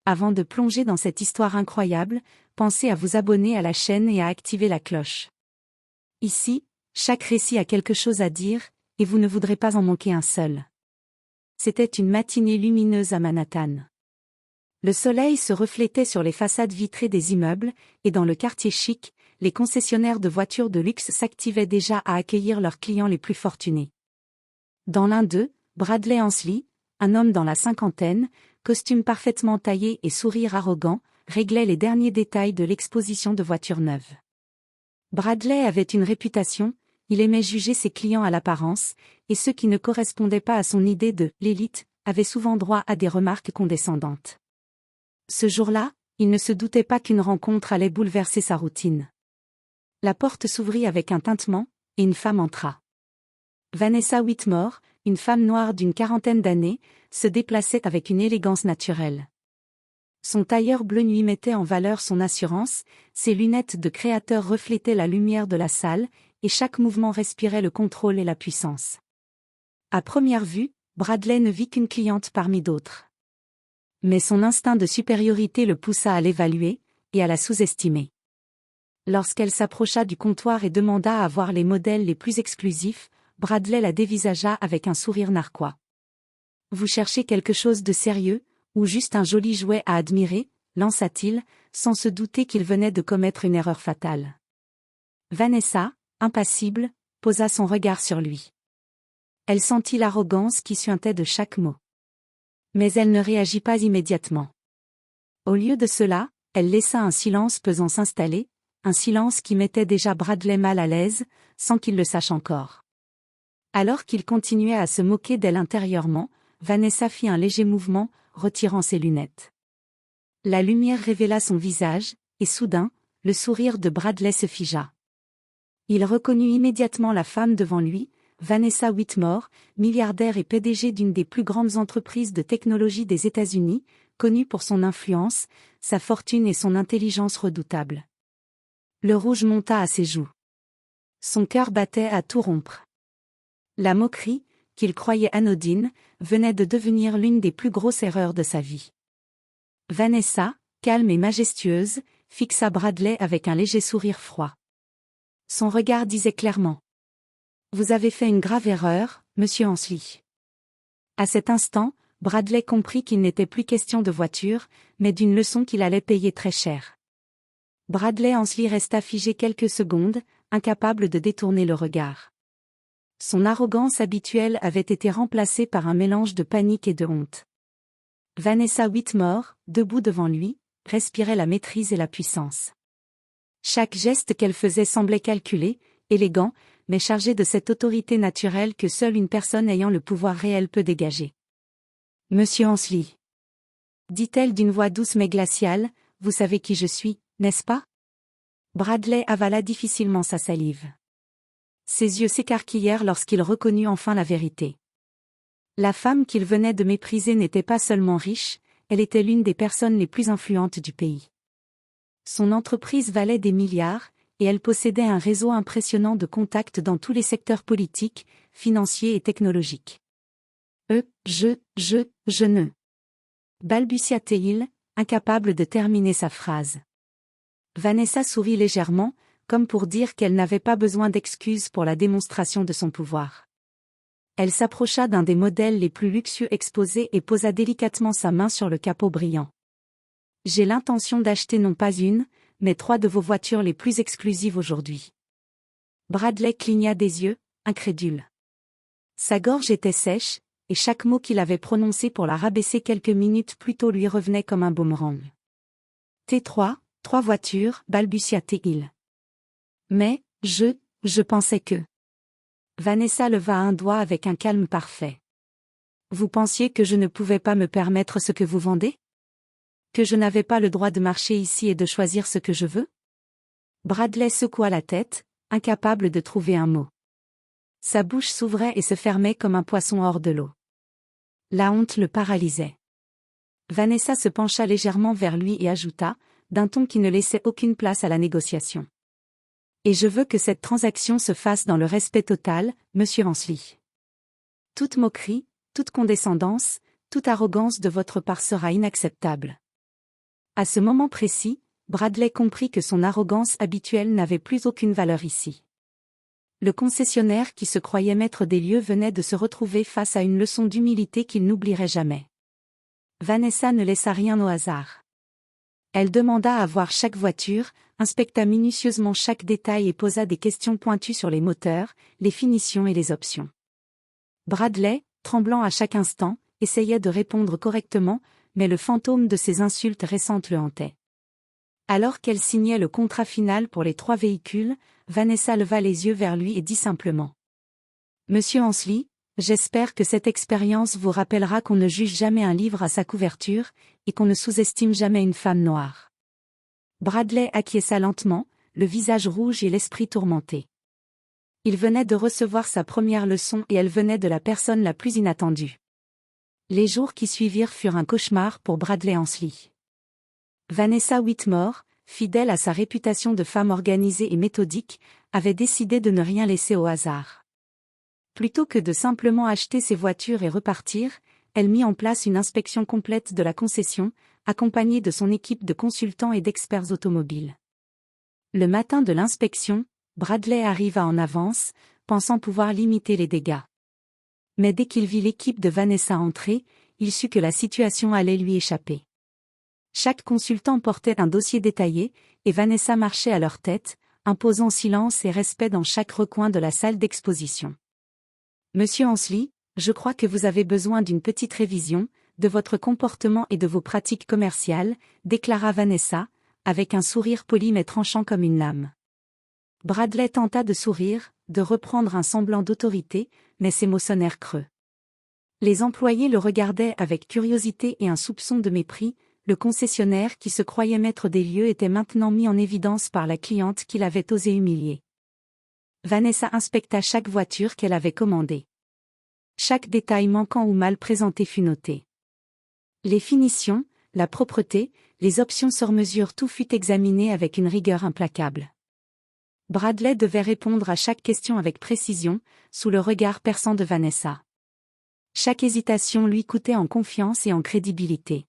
Avant de plonger dans cette histoire incroyable, pensez à vous abonner à la chaîne et à activer la cloche. Ici, chaque récit a quelque chose à dire, et vous ne voudrez pas en manquer un seul. C'était une matinée lumineuse à Manhattan. Le soleil se reflétait sur les façades vitrées des immeubles, et dans le quartier chic, les concessionnaires de voitures de luxe s'activaient déjà à accueillir leurs clients les plus fortunés. Dans l'un d'eux, Bradley Ansley, un homme dans la cinquantaine, costume parfaitement taillé et sourire arrogant, réglait les derniers détails de l'exposition de voitures neuves. Bradley avait une réputation, il aimait juger ses clients à l'apparence, et ceux qui ne correspondaient pas à son idée de « l'élite » avaient souvent droit à des remarques condescendandes. Ce jour-là, il ne se doutait pas qu'une rencontre allait bouleverser sa routine. La porte s'ouvrit avec un tintement, et une femme entra. Vanessa Whitmore, une femme noire d'une quarantaine d'années, se déplaçait avec une élégance naturelle. Son tailleur bleu nuit mettait en valeur son assurance, ses lunettes de créateur reflétaient la lumière de la salle, et chaque mouvement respirait le contrôle et la puissance. À première vue, Bradley ne vit qu'une cliente parmi d'autres. Mais son instinct de supériorité le poussa à l'évaluer, et à la sous-estimer. Lorsqu'elle s'approcha du comptoir et demanda à voir les modèles les plus exclusifs, Bradley la dévisagea avec un sourire narquois. « Vous cherchez quelque chose de sérieux, ou juste un joli jouet à admirer ?» lança-t-il, sans se douter qu'il venait de commettre une erreur fatale. Vanessa, impassible, posa son regard sur lui. Elle sentit l'arrogance qui suintait de chaque mot. Mais elle ne réagit pas immédiatement. Au lieu de cela, elle laissa un silence pesant s'installer, un silence qui mettait déjà Bradley mal à l'aise, sans qu'il le sache encore. Alors qu'il continuait à se moquer d'elle intérieurement, Vanessa fit un léger mouvement, retirant ses lunettes. La lumière révéla son visage, et soudain, le sourire de Bradley se figea. Il reconnut immédiatement la femme devant lui, Vanessa Whitmore, milliardaire et PDG d'une des plus grandes entreprises de technologie des États-Unis, connue pour son influence, sa fortune et son intelligence redoutable. Le rouge monta à ses joues. Son cœur battait à tout rompre. La moquerie, qu'il croyait anodine, venait de devenir l'une des plus grosses erreurs de sa vie. Vanessa, calme et majestueuse, fixa Bradley avec un léger sourire froid. Son regard disait clairement: « Vous avez fait une grave erreur, monsieur Ansley. » À cet instant, Bradley comprit qu'il n'était plus question de voiture, mais d'une leçon qu'il allait payer très cher. Bradley Ansley resta figé quelques secondes, incapable de détourner le regard. Son arrogance habituelle avait été remplacée par un mélange de panique et de honte. Vanessa Whitmore, debout devant lui, respirait la maîtrise et la puissance. Chaque geste qu'elle faisait semblait calculé, élégant, mais chargé de cette autorité naturelle que seule une personne ayant le pouvoir réel peut dégager. « Monsieur Ansley, » dit-elle d'une voix douce mais glaciale, « vous savez qui je suis, n'est-ce pas ?» Bradley avala difficilement sa salive. Ses yeux s'écarquillèrent lorsqu'il reconnut enfin la vérité. La femme qu'il venait de mépriser n'était pas seulement riche, elle était l'une des personnes les plus influentes du pays. Son entreprise valait des milliards, et elle possédait un réseau impressionnant de contacts dans tous les secteurs politiques, financiers et technologiques. Je ne. Balbutia-t-il, incapable de terminer sa phrase. Vanessa sourit légèrement, comme pour dire qu'elle n'avait pas besoin d'excuses pour la démonstration de son pouvoir. Elle s'approcha d'un des modèles les plus luxueux exposés et posa délicatement sa main sur le capot brillant. « J'ai l'intention d'acheter non pas une, mais 3 de vos voitures les plus exclusives aujourd'hui. » Bradley cligna des yeux, incrédule. Sa gorge était sèche, et chaque mot qu'il avait prononcé pour la rabaisser quelques minutes plus tôt lui revenait comme un boomerang. « T3, 3 voitures, balbutia-t-il. Mais, je pensais que... » Vanessa leva un doigt avec un calme parfait. « Vous pensiez que je ne pouvais pas me permettre ce que vous vendez ? Que je n'avais pas le droit de marcher ici et de choisir ce que je veux ?» Bradley secoua la tête, incapable de trouver un mot. Sa bouche s'ouvrait et se fermait comme un poisson hors de l'eau. La honte le paralysait. Vanessa se pencha légèrement vers lui et ajouta, d'un ton qui ne laissait aucune place à la négociation. « Et je veux que cette transaction se fasse dans le respect total, monsieur Ansley. Toute moquerie, toute condescendance, toute arrogance de votre part sera inacceptable. À ce moment précis, Bradley comprit que son arrogance habituelle n'avait plus aucune valeur ici. Le concessionnaire qui se croyait maître des lieux venait de se retrouver face à une leçon d'humilité qu'il n'oublierait jamais. Vanessa ne laissa rien au hasard. Elle demanda à voir chaque voiture, inspecta minutieusement chaque détail et posa des questions pointues sur les moteurs, les finitions et les options. Bradley, tremblant à chaque instant, essayait de répondre correctement, mais le fantôme de ses insultes récentes le hantait. Alors qu'elle signait le contrat final pour les 3 véhicules, Vanessa leva les yeux vers lui et dit simplement. « Monsieur Ansley, j'espère que cette expérience vous rappellera qu'on ne juge jamais un livre à sa couverture, et qu'on ne sous-estime jamais une femme noire. » Bradley acquiesça lentement, le visage rouge et l'esprit tourmenté. Il venait de recevoir sa première leçon et elle venait de la personne la plus inattendue. Les jours qui suivirent furent un cauchemar pour Bradley Ansley. Vanessa Whitmore, fidèle à sa réputation de femme organisée et méthodique, avait décidé de ne rien laisser au hasard. Plutôt que de simplement acheter ses voitures et repartir, elle mit en place une inspection complète de la concession, accompagnée de son équipe de consultants et d'experts automobiles. Le matin de l'inspection, Bradley arriva en avance, pensant pouvoir limiter les dégâts. Mais dès qu'il vit l'équipe de Vanessa entrer, il sut que la situation allait lui échapper. Chaque consultant portait un dossier détaillé, et Vanessa marchait à leur tête, imposant silence et respect dans chaque recoin de la salle d'exposition. « Monsieur Ansley, je crois que vous avez besoin d'une petite révision, de votre comportement et de vos pratiques commerciales, » déclara Vanessa, avec un sourire poli mais tranchant comme une lame. Bradley tenta de sourire, de reprendre un semblant d'autorité, mais ses mots sonnèrent creux. Les employés le regardaient avec curiosité et un soupçon de mépris. Le concessionnaire qui se croyait maître des lieux était maintenant mis en évidence par la cliente qu'il avait osé humilier. Vanessa inspecta chaque voiture qu'elle avait commandée. Chaque détail manquant ou mal présenté fut noté. Les finitions, la propreté, les options sur mesure, tout fut examiné avec une rigueur implacable. Bradley devait répondre à chaque question avec précision, sous le regard perçant de Vanessa. Chaque hésitation lui coûtait en confiance et en crédibilité.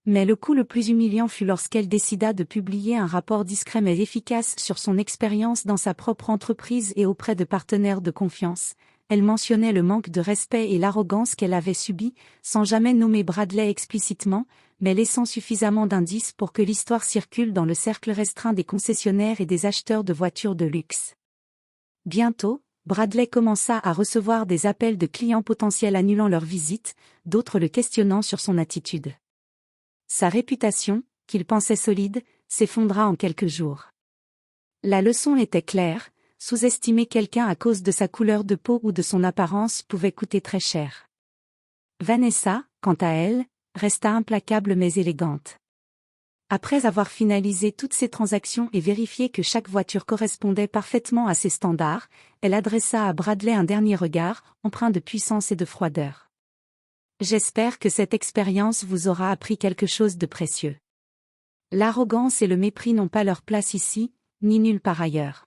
Mais le coup le plus humiliant fut lorsqu'elle décida de publier un rapport discret mais efficace sur son expérience dans sa propre entreprise et auprès de partenaires de confiance. Elle mentionnait le manque de respect et l'arrogance qu'elle avait subis, sans jamais nommer Bradley explicitement, mais laissant suffisamment d'indices pour que l'histoire circule dans le cercle restreint des concessionnaires et des acheteurs de voitures de luxe. Bientôt, Bradley commença à recevoir des appels de clients potentiels annulant leur visite, d'autres le questionnant sur son attitude. Sa réputation, qu'il pensait solide, s'effondra en quelques jours. La leçon était claire, sous-estimer quelqu'un à cause de sa couleur de peau ou de son apparence pouvait coûter très cher. Vanessa, quant à elle, resta implacable mais élégante. Après avoir finalisé toutes ses transactions et vérifié que chaque voiture correspondait parfaitement à ses standards, elle adressa à Bradley un dernier regard, empreint de puissance et de froideur. J'espère que cette expérience vous aura appris quelque chose de précieux. L'arrogance et le mépris n'ont pas leur place ici, ni nulle part ailleurs.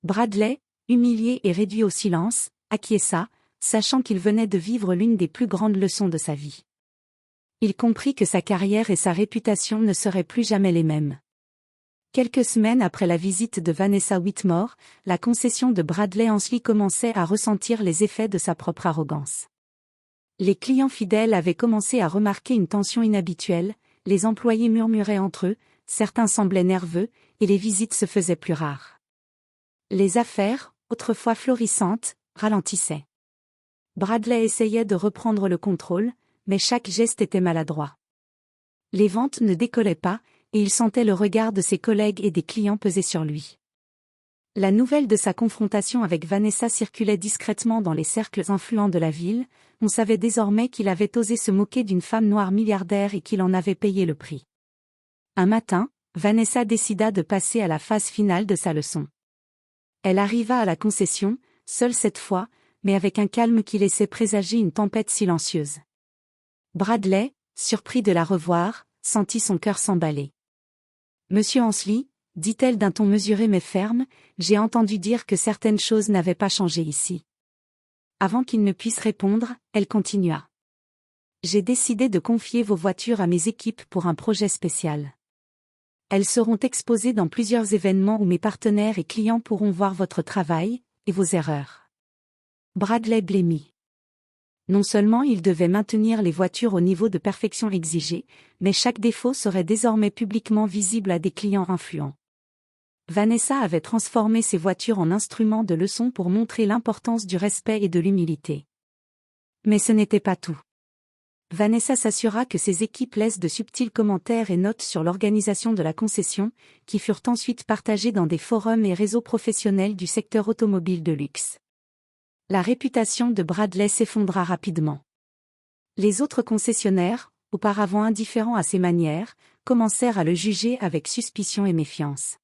Bradley, humilié et réduit au silence, acquiesça, sachant qu'il venait de vivre l'une des plus grandes leçons de sa vie. Il comprit que sa carrière et sa réputation ne seraient plus jamais les mêmes. Quelques semaines après la visite de Vanessa Whitmore, la concession de Bradley Ansley commençait à ressentir les effets de sa propre arrogance. Les clients fidèles avaient commencé à remarquer une tension inhabituelle, les employés murmuraient entre eux, certains semblaient nerveux, et les visites se faisaient plus rares. Les affaires, autrefois florissantes, ralentissaient. Bradley essayait de reprendre le contrôle, mais chaque geste était maladroit. Les ventes ne décollaient pas, et il sentait le regard de ses collègues et des clients peser sur lui. La nouvelle de sa confrontation avec Vanessa circulait discrètement dans les cercles influents de la ville. On savait désormais qu'il avait osé se moquer d'une femme noire milliardaire et qu'il en avait payé le prix. Un matin, Vanessa décida de passer à la phase finale de sa leçon. Elle arriva à la concession, seule cette fois, mais avec un calme qui laissait présager une tempête silencieuse. Bradley, surpris de la revoir, sentit son cœur s'emballer. « Monsieur Ansley, » dit-elle d'un ton mesuré mais ferme, « j'ai entendu dire que certaines choses n'avaient pas changé ici. » Avant qu'il ne puisse répondre, elle continua. « J'ai décidé de confier vos voitures à mes équipes pour un projet spécial. Elles seront exposées dans plusieurs événements où mes partenaires et clients pourront voir votre travail et vos erreurs. Bradley blêmit. Non seulement il devait maintenir les voitures au niveau de perfection exigé, mais chaque défaut serait désormais publiquement visible à des clients influents. Vanessa avait transformé ses voitures en instruments de leçon pour montrer l'importance du respect et de l'humilité. Mais ce n'était pas tout. Vanessa s'assura que ses équipes laissent de subtils commentaires et notes sur l'organisation de la concession, qui furent ensuite partagés dans des forums et réseaux professionnels du secteur automobile de luxe. La réputation de Bradley s'effondra rapidement. Les autres concessionnaires, auparavant indifférents à ses manières, commencèrent à le juger avec suspicion et méfiance.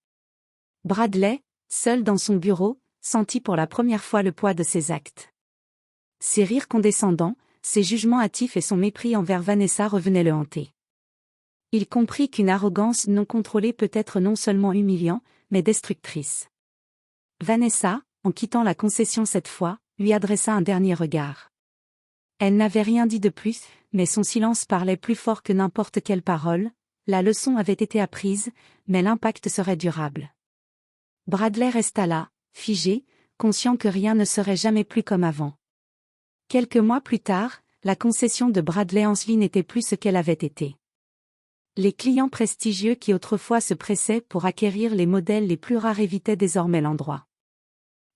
Bradley, seul dans son bureau, sentit pour la première fois le poids de ses actes. Ses rires condescendants, ses jugements hâtifs et son mépris envers Vanessa revenaient le hanter. Il comprit qu'une arrogance non contrôlée peut être non seulement humiliant, mais destructrice. Vanessa, en quittant la concession cette fois, lui adressa un dernier regard. Elle n'avait rien dit de plus, mais son silence parlait plus fort que n'importe quelle parole. La leçon avait été apprise, mais l'impact serait durable. Bradley resta là, figé, conscient que rien ne serait jamais plus comme avant. Quelques mois plus tard, la concession de Bradley Ansley n'était plus ce qu'elle avait été. Les clients prestigieux qui autrefois se pressaient pour acquérir les modèles les plus rares évitaient désormais l'endroit.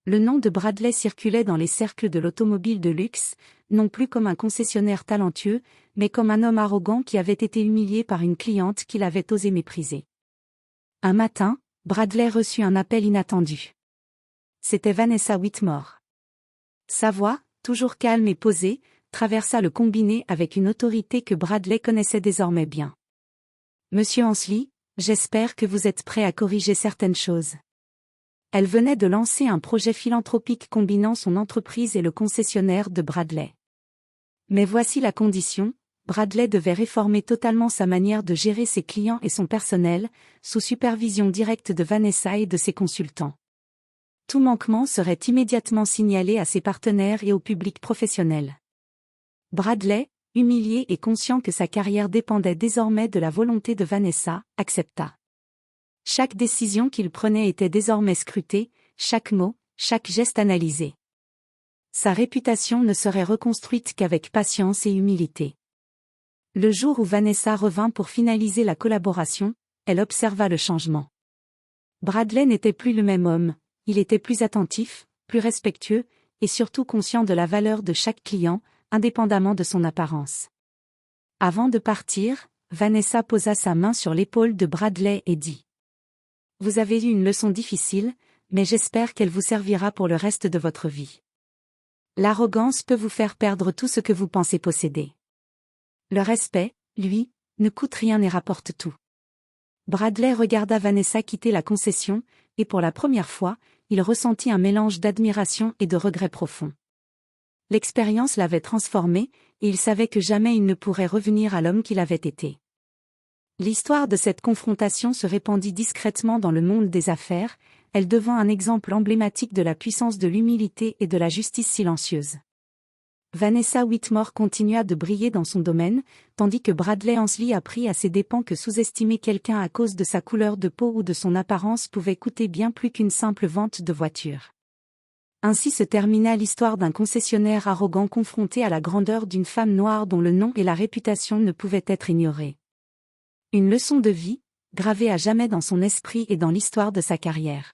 Le nom de Bradley circulait dans les cercles de l'automobile de luxe, non plus comme un concessionnaire talentueux, mais comme un homme arrogant qui avait été humilié par une cliente qu'il avait osé mépriser. Un matin, Bradley reçut un appel inattendu. C'était Vanessa Whitmore. Sa voix, toujours calme et posée, traversa le combiné avec une autorité que Bradley connaissait désormais bien. « Monsieur Ansley, j'espère que vous êtes prêt à corriger certaines choses. » Elle venait de lancer un projet philanthropique combinant son entreprise et le concessionnaire de Bradley. Mais voici la condition, Bradley devait réformer totalement sa manière de gérer ses clients et son personnel, sous supervision directe de Vanessa et de ses consultants. Tout manquement serait immédiatement signalé à ses partenaires et au public professionnel. Bradley, humilié et conscient que sa carrière dépendait désormais de la volonté de Vanessa, accepta. Chaque décision qu'il prenait était désormais scrutée, chaque mot, chaque geste analysé. Sa réputation ne serait reconstruite qu'avec patience et humilité. Le jour où Vanessa revint pour finaliser la collaboration, elle observa le changement. Bradley n'était plus le même homme. Il était plus attentif, plus respectueux, et surtout conscient de la valeur de chaque client, indépendamment de son apparence. Avant de partir, Vanessa posa sa main sur l'épaule de Bradley et dit : « Vous avez eu une leçon difficile, mais j'espère qu'elle vous servira pour le reste de votre vie. L'arrogance peut vous faire perdre tout ce que vous pensez posséder. Le respect, lui, ne coûte rien et rapporte tout. » Bradley regarda Vanessa quitter la concession, et pour la première fois, il ressentit un mélange d'admiration et de regret profond. L'expérience l'avait transformé, et il savait que jamais il ne pourrait revenir à l'homme qu'il avait été. L'histoire de cette confrontation se répandit discrètement dans le monde des affaires, elle devint un exemple emblématique de la puissance de l'humilité et de la justice silencieuse. Vanessa Whitmore continua de briller dans son domaine, tandis que Bradley Ansley apprit à ses dépens que sous-estimer quelqu'un à cause de sa couleur de peau ou de son apparence pouvait coûter bien plus qu'une simple vente de voiture. Ainsi se termina l'histoire d'un concessionnaire arrogant confronté à la grandeur d'une femme noire dont le nom et la réputation ne pouvaient être ignorés. Une leçon de vie, gravée à jamais dans son esprit et dans l'histoire de sa carrière.